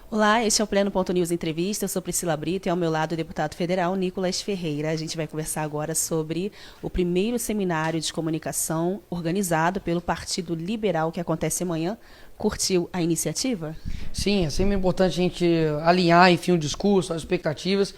Olá, este é o Pleno Ponto News Entrevista. Eu sou Priscila Brito e ao meu lado o deputado federal Nicolas Ferreira. A gente vai conversar agora sobre o primeiro seminário de comunicação organizado pelo Partido Liberal que acontece amanhã. Curtiu a iniciativa? Sim, é sempre importante a gente alinhar, enfim, o discurso, as expectativas.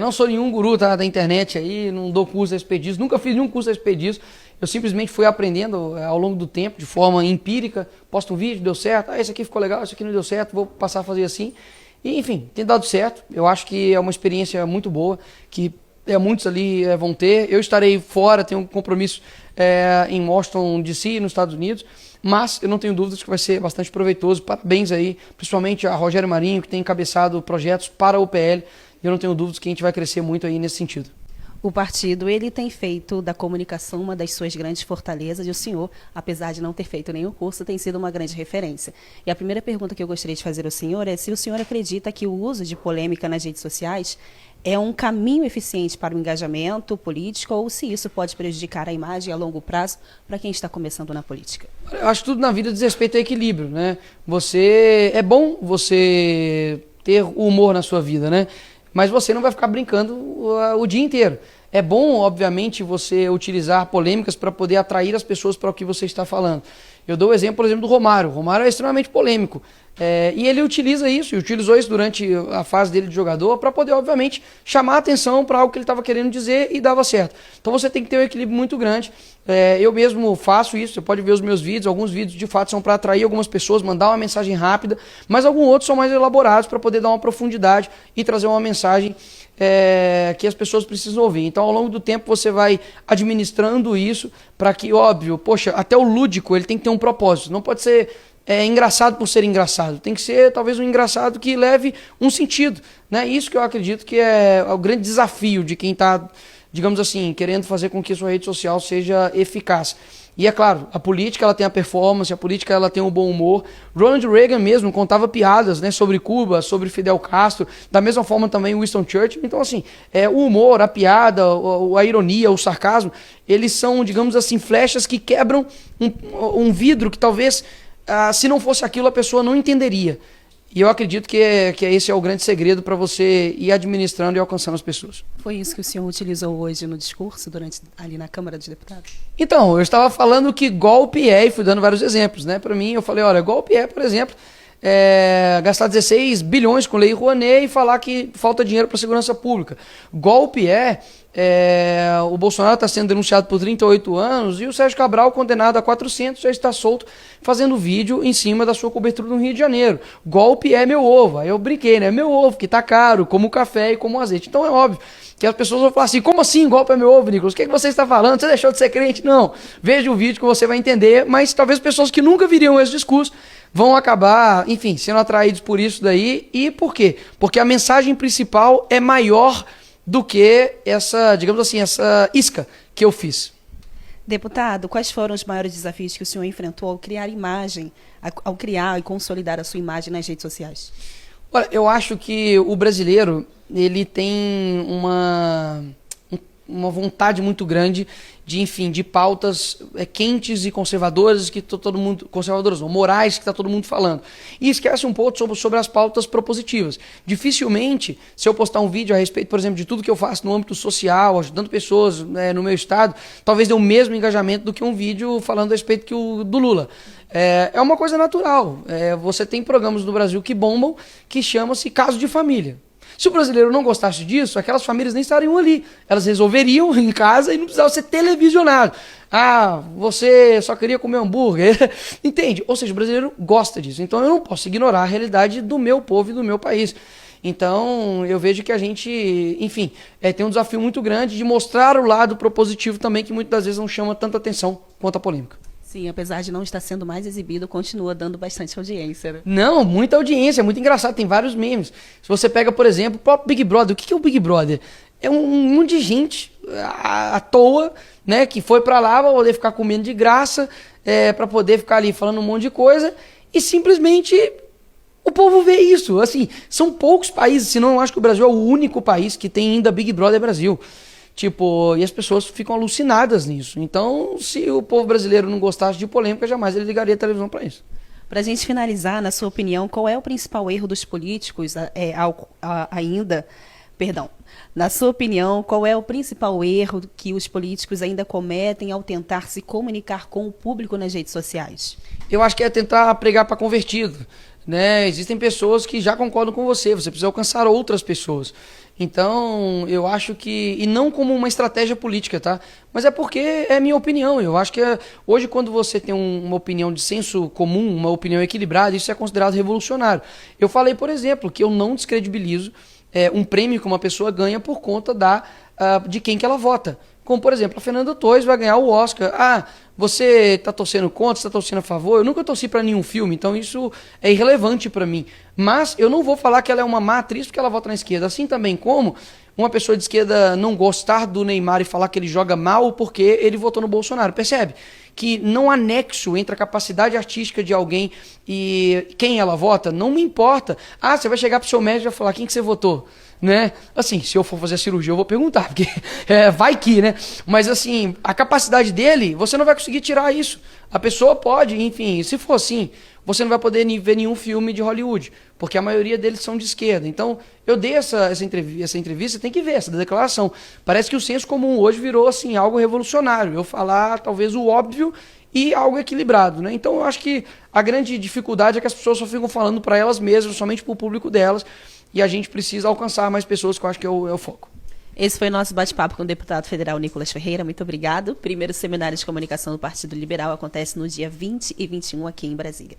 Não sou nenhum guru da internet aí, não dou curso a respeito disso, nunca fiz nenhum curso a respeito disso. Eu simplesmente fui aprendendo ao longo do tempo, de forma empírica. Posto um vídeo, deu certo, esse aqui ficou legal, esse aqui não deu certo, vou passar a fazer assim. E, enfim, tem dado certo. Eu acho que é uma experiência muito boa, que muitos ali vão ter. Eu estarei fora, tenho um compromisso em Washington, D.C., nos Estados Unidos, mas eu não tenho dúvidas que vai ser bastante proveitoso. Parabéns aí, principalmente a Rogério Marinho, que tem encabeçado projetos para o PL. Eu não tenho dúvidas que a gente vai crescer muito aí nesse sentido. O partido ele tem feito da comunicação uma das suas grandes fortalezas e o senhor, apesar de não ter feito nenhum curso, tem sido uma grande referência. E a primeira pergunta que eu gostaria de fazer ao senhor é se o senhor acredita que o uso de polêmica nas redes sociais é um caminho eficiente para o engajamento político ou se isso pode prejudicar a imagem a longo prazo para quem está começando na política. Eu acho que tudo na vida diz respeito a equilíbrio, né? É bom você ter humor na sua vida, né? Mas você não vai ficar brincando o dia inteiro. É bom, obviamente, você utilizar polêmicas para poder atrair as pessoas para o que você está falando. Eu dou o exemplo, por exemplo, do Romário. O Romário é extremamente polêmico. E ele utiliza isso, e utilizou isso durante a fase dele de jogador para poder, obviamente, chamar a atenção para algo que ele estava querendo dizer e dava certo. Então você tem que ter um equilíbrio muito grande. Eu mesmo faço isso, você pode ver os meus vídeos, alguns vídeos de fato são para atrair algumas pessoas, mandar uma mensagem rápida, mas alguns outros são mais elaborados para poder dar uma profundidade e trazer uma mensagem que as pessoas precisam ouvir. Então, ao longo do tempo, você vai administrando isso para que, óbvio, poxa, até o lúdico ele tem que ter um propósito. Não pode ser engraçado por ser engraçado. Tem que ser, talvez, um engraçado que leve um sentido, né? Isso que eu acredito que é o grande desafio de quem está, digamos assim, querendo fazer com que a sua rede social seja eficaz. E é claro, a política ela tem a performance, a política ela tem o bom humor. Ronald Reagan mesmo contava piadas, né, sobre Cuba, sobre Fidel Castro, da mesma forma também Winston Churchill. Então assim, o humor, a piada, a ironia, o sarcasmo, eles são, digamos assim, flechas que quebram um vidro que talvez, se não fosse aquilo, a pessoa não entenderia. E eu acredito que esse é o grande segredo para você ir administrando e alcançando as pessoas. Foi isso que o senhor utilizou hoje no discurso, ali na Câmara dos Deputados? Então, eu estava falando que golpe e fui dando vários exemplos, né? Para mim, eu falei, olha, golpe por exemplo, gastar 16 bilhões com Lei Rouanet e falar que falta dinheiro para a segurança pública. Golpe o Bolsonaro está sendo denunciado por 38 anos e o Sérgio Cabral, condenado a 400, já está solto fazendo vídeo em cima da sua cobertura no Rio de Janeiro. Golpe é meu ovo. Aí eu brinquei, né? Meu ovo, que tá caro, como café e como azeite. Então é óbvio que as pessoas vão falar assim, como assim golpe é meu ovo, Nicolas? O que você está falando? Você deixou de ser crente? Não. Veja o vídeo que você vai entender, mas talvez pessoas que nunca viriam esse discurso vão acabar, enfim, sendo atraídos por isso daí. E por quê? Porque a mensagem principal é maior do que essa, digamos assim, essa isca que eu fiz. Deputado, quais foram os maiores desafios que o senhor enfrentou ao criar imagem, ao criar e consolidar a sua imagem nas redes sociais? Olha, eu acho que o brasileiro, ele tem uma vontade muito grande de, enfim, de pautas quentes e conservadoras, que todo mundo, conservadoras não, morais, que está todo mundo falando. E esquece um pouco sobre as pautas propositivas. Dificilmente, se eu postar um vídeo a respeito, por exemplo, de tudo que eu faço no âmbito social, ajudando pessoas no meu estado, talvez dê o mesmo engajamento do que um vídeo falando a respeito do Lula. É uma coisa natural. Você tem programas no Brasil que bombam, que chama-se Caso de Família. Se o brasileiro não gostasse disso, aquelas famílias nem estariam ali. Elas resolveriam em casa e não precisava ser televisionado. Ah, você só queria comer hambúrguer. Entende? Ou seja, o brasileiro gosta disso. Então eu não posso ignorar a realidade do meu povo e do meu país. Então eu vejo que a gente, enfim, tem um desafio muito grande de mostrar o lado propositivo também, que muitas vezes não chama tanta atenção quanto a polêmica. Sim, apesar de não estar sendo mais exibido, continua dando bastante audiência, né? Não, muita audiência, é muito engraçado, tem vários memes. Se você pega, por exemplo, o próprio Big Brother, o que é o Big Brother? É um monte de gente à toa, né, que foi pra lá pra poder ficar comendo de graça, pra poder ficar ali falando um monte de coisa, e simplesmente o povo vê isso. Assim, são poucos países, senão eu acho que o Brasil é o único país que tem ainda Big Brother Brasil. Tipo, e as pessoas ficam alucinadas nisso. Então, se o povo brasileiro não gostasse de polêmica, jamais ele ligaria a televisão para isso. Para a gente finalizar, na sua opinião, qual é o principal erro dos políticos Perdão. Na sua opinião, qual é o principal erro que os políticos ainda cometem ao tentar se comunicar com o público nas redes sociais? Eu acho que é tentar pregar para convertido, né? Existem pessoas que já concordam com você precisa alcançar outras pessoas. Então, eu acho que, e não como uma estratégia política, tá? Mas é porque é minha opinião. Eu acho que hoje, quando você tem uma opinião de senso comum, uma opinião equilibrada, isso é considerado revolucionário. Eu falei, por exemplo, que eu não descredibilizo um prêmio que uma pessoa ganha por conta de quem que ela vota. Como, por exemplo, a Fernanda Torres vai ganhar o Oscar. Ah, você está torcendo contra, você está torcendo a favor? Eu nunca torci para nenhum filme, então isso é irrelevante para mim. Mas eu não vou falar que ela é uma má atriz porque ela vota na esquerda. Assim também como uma pessoa de esquerda não gostar do Neymar e falar que ele joga mal porque ele votou no Bolsonaro. Percebe? Que não há nexo entre a capacidade artística de alguém e quem ela vota. Não me importa. Ah, você vai chegar pro seu médico e vai falar quem que você votou. Né? Assim, se eu for fazer a cirurgia eu vou perguntar, porque vai que, né? Mas assim, a capacidade dele, você não vai conseguir tirar isso. A pessoa pode, enfim, se for assim, você não vai poder ver nenhum filme de Hollywood, porque a maioria deles são de esquerda. Então, eu dei essa entrevista, tem que ver essa declaração. Parece que o senso comum hoje virou assim algo revolucionário. Eu falar talvez o óbvio e algo equilibrado, né? Então, eu acho que a grande dificuldade é que as pessoas só ficam falando para elas mesmas, somente para o público delas. E a gente precisa alcançar mais pessoas, que eu acho que é o foco. Esse foi o nosso bate-papo com o deputado federal Nicolas Ferreira. Muito obrigado. O primeiro seminário de comunicação do Partido Liberal acontece no dia 20 e 21 aqui em Brasília.